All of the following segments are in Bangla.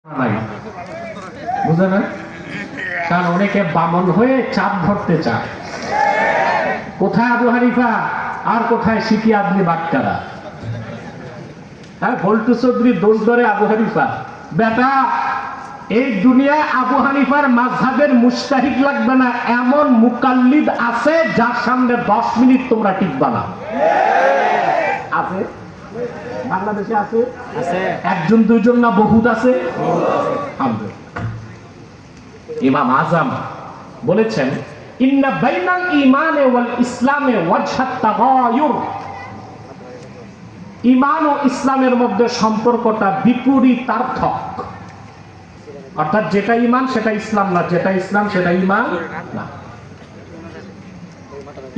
নাই বুঝে না, কারণ অনেকে বামন হয়ে চাপ ধরতে চায়। কোথায় আবু হানিফা আর কোথায় সিকি আদমি বাক্কারা? হ্যাঁ, ভল্টু চৌধুরী দোষ ধরে আবু হানিফা। বেটা, এই দুনিয়ায় আবু হানিফার মাযহাবের মুজতাহিদ লাগবে না, এমন মুকাল্লিদ আছে যার সামনে 10 মিনিট তোমরা টিকবা না। আছে বাংলাদেশে, আছে একজন দুইজন না, বহুত আছে। ইমাম আজম বলেছেন, ইন্না বাইনাল ঈমানে ওয়াল ইসলামে ওয়াজহাত তাগায়ুর। ঈমান ও ইসলামের মধ্যে সম্পর্কটা বিপরীতার্থক, অর্থাৎ যেটা ঈমান সেটা ইসলাম না, যেটা ইসলাম সেটা ঈমান না।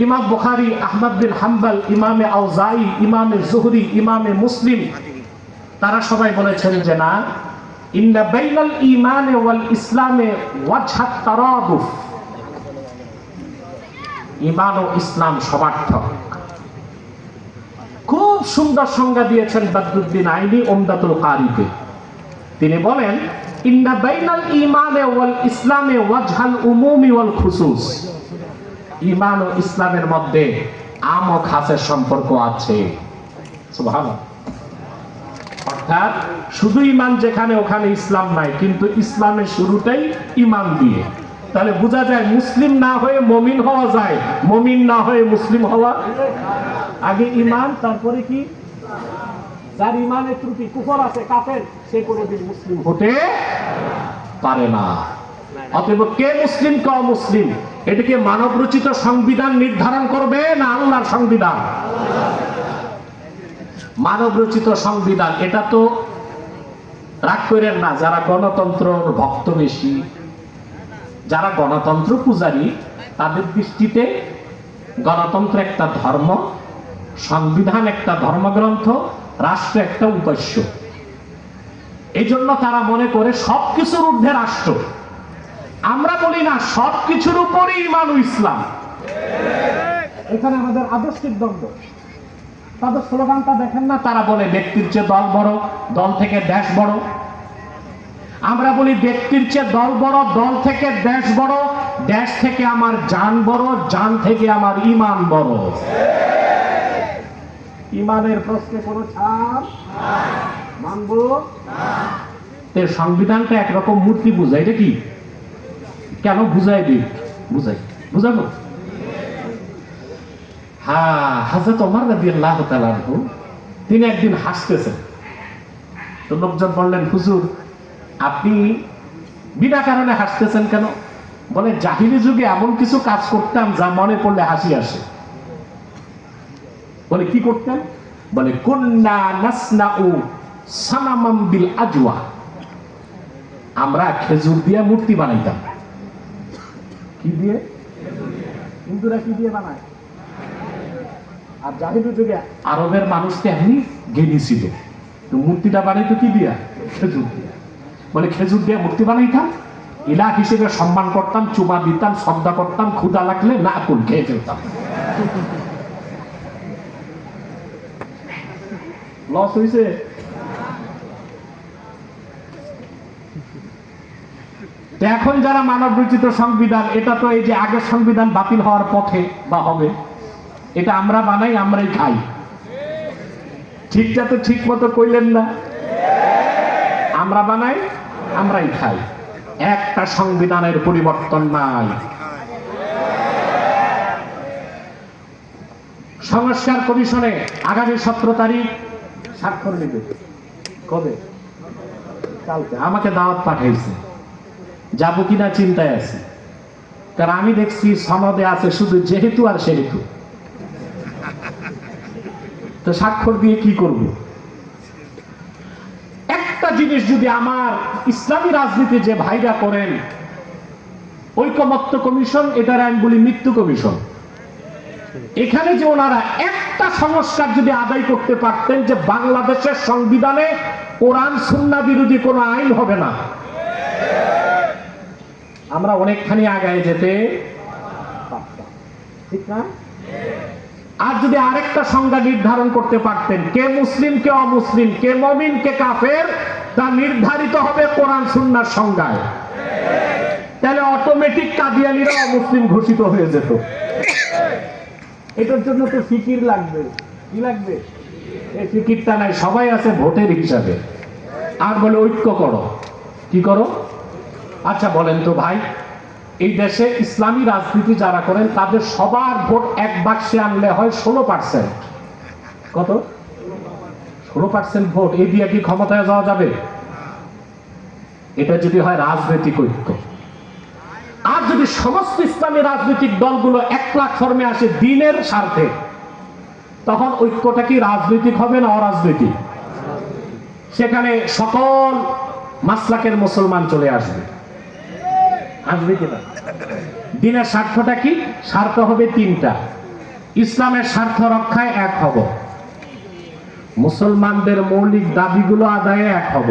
ইমাম বুখারী, আহমদ বিন হাম্বল, ইমামে আউজাই, ইমামে জুহরি, ইমামে মুসলিম, তারা সবাই বলেছেন যে না, ইন্না বাইনাল ঈমানে ওয়াল ইসলামে ওয়াজহাত তারাদুফ। ঈমান ও ইসলাম সমার্থক। খুব সুন্দর সংজ্ঞা দিয়েছেন বদরুদ্দীন আইনি উমদাতুল কারিতে। তিনি বলেন, ইন্না বাইনাল ঈমানে ওয়াল ইসলামে ওয়াজহাল উমুমি ওয়াল খুসুস। ঈমান ও ইসলামের মধ্যে আম ও খাসের সম্পর্ক আছে। সুবহানাল্লাহ। অর্থাৎ শুধু ঈমান যেখানে ওখানে ইসলাম নাই, কিন্তু ইসলামের শুরুটাই ঈমান দিয়ে। তাহলে বোঝা যায় মুসলিম না হয়ে মুমিন হওয়া যায়, মুমিন না হয়ে মুসলিম হওয়া। আগে ঈমান, তারপরে কি? যার ঈমানে ত্রুটি, কুফর আছে, কাফের, সে কোনোদিন মুসলিম হতে পারে না। অতএব কে মুসলিম কে অমুসলিম, এটাকে মানব রচিত সংবিধান নির্ধারণ করবে না আল্লাহর সংবিধান? মানব রচিত সংবিধান। এটা তো রাগ করেন না, যারা গণতন্ত্রের ভক্ত বেশি, যারা গণতন্ত্র পূজারী, তাদের দৃষ্টিতে গণতন্ত্র একটা ধর্ম, সংবিধান একটা ধর্মগ্রন্থ, রাষ্ট্র একটা উপাস্য। এই জন্য তারা মনে করে সবকিছুর ঊর্ধ্বে রাষ্ট্র। আমরা বলি না, সবকিছুর উপরে ঈমান ও ইসলাম। এখানে আমাদের আদর্শিক দ্বন্দ্ব। তাদের স্লোগানটা দেখেন না, তারা বলে ব্যক্তির চেয়ে দল বড়, দল থেকে দেশ বড়। আমরা বলি ব্যক্তির চেয়ে দল বড়, দল থেকে দেশ বড়, দেশ থেকে আমার জান বড়, জান থেকে আমার ঈমান বড়। ঈমানের প্রশ্নে কোনো ছাড় মানব না। সংবিধানটা একরকম মূর্তি বুঝায়। এটা কি? কেন বুঝাই দিই? বুঝাবো। হ্যাঁ, হযরত ওমর রাদিয়াল্লাহু তাআলা আনহু, তিনি একদিন হাসতেছেন। তো লোকজন বললেন, হুজুর আপনি বিনা কারণে হাসতেছেন কেন? বলে, জাহিলি যুগে এমন কিছু কাজ করতাম যা মনে পড়লে হাসি আসে। বলে, কি করতেন? বলে, কুন্না নাসনাউ সানামাম বিল আজওয়া। আমরা খেজুর দিয়ে মূর্তি বানাইতাম। কি দিয়ে? হিন্দুরা কি দিয়ে বানায়? আর জাহিলি যুগে আরবের মানুষ তো এমনি জ্ঞানী ছিল, তো মূর্তিটা বানাইতো কি দিয়া? খেজুর দিয়ে। বলে, খেজুর দিয়ে মূর্তি বানাইতাম, ইলাহ হিসেবে সম্মান করতাম, চুমা দিতাম, শ্রদ্ধা করতাম, ক্ষুধা লাগলে না কুল খেয়ে ফেলতাম। লস হয়েছে। এখন যারা মানব রচিত সংবিধান, এটা তো এই যে আগের সংবিধান বাতিল হওয়ার পথে বা হবে, এটা আমরা বানাই, আমরাই খাই। ঠিকটা তো ঠিক মতো কইলেন না? আমরা বানাই, আমরাই খাই। একটা সংবিধানের পরিবর্তন নাই। সংস্কার কমিশনে আগামী 17 তারিখ স্বাক্ষর নেবে। কবে? কালকে। আমাকে দাওয়াত পাঠাইছে, যাবো কিনা চিন্তায় আছি। কারণ আমি দেখছি সনদে আছে শুধু যেহেতু আর সেহেতু। তো স্বাক্ষর দিয়ে কি করব? একটা জিনিস যদি আমার ইসলামী রাজনীতি যে ভাইরা করেন, ঐকমত্য কমিশন, এটার আমি বলি মৃত্যু কমিশন। এখানে যে ওনারা একটা সংস্কার যদি আদায় করতে পারতেন যে বাংলাদেশের সংবিধানে কোরআন সুন্নাহ বিরোধী কোনো আইন হবে না, আমরা অনেকখানি আগায় যেতে পারতাম। ঠিক না? আর যদি আরেকটা সংজ্ঞা নির্ধারণ করতে পারতেন, কে মুসলিম কে অমুসলিম, কে মুমিন কে কাফের, তা নির্ধারিত হবে কোরআন সুন্নাহর সংজ্ঞায়। তাহলে অটোমেটিক কাদিয়ানীরা অমুসলিম ঘোষিত হয়ে যেত। এটার জন্য তো ফিকির লাগবে। কি লাগবে? এই ফিকিরটা নাই, সবাই আছে ভোটের হিসাবে। আর বলে ঐক্য করো। কি করো? আচ্ছা বলেন তো ভাই, এই দেশে ইসলামী রাজনীতি যারা করেন তাদের সবার ভোট এক বাক্সে আনলে হয় 16%। কত? 16% ভোট। এই দিয়ে কি ক্ষমতায় যাওয়া যাবে? এটা যদি হয় রাজনৈতিক ঐক্য। আর যদি সমস্ত ইসলামী রাজনৈতিক দলগুলো এক প্ল্যাটফর্মে আসে দ্বীনের স্বার্থে, তখন ঐক্যটা কি রাজনৈতিক হবে না অরাজনৈতিক? সেখানে সকল মাসলাকের মুসলমান চলে আসবে। আসবে কিনা? দ্বীনের স্বার্থটা কি? স্বার্থ হবে তিনটা। ইসলামের স্বার্থ রক্ষায় এক হব, মুসলমানদের মৌলিক দাবিগুলো আদায়ে এক হব,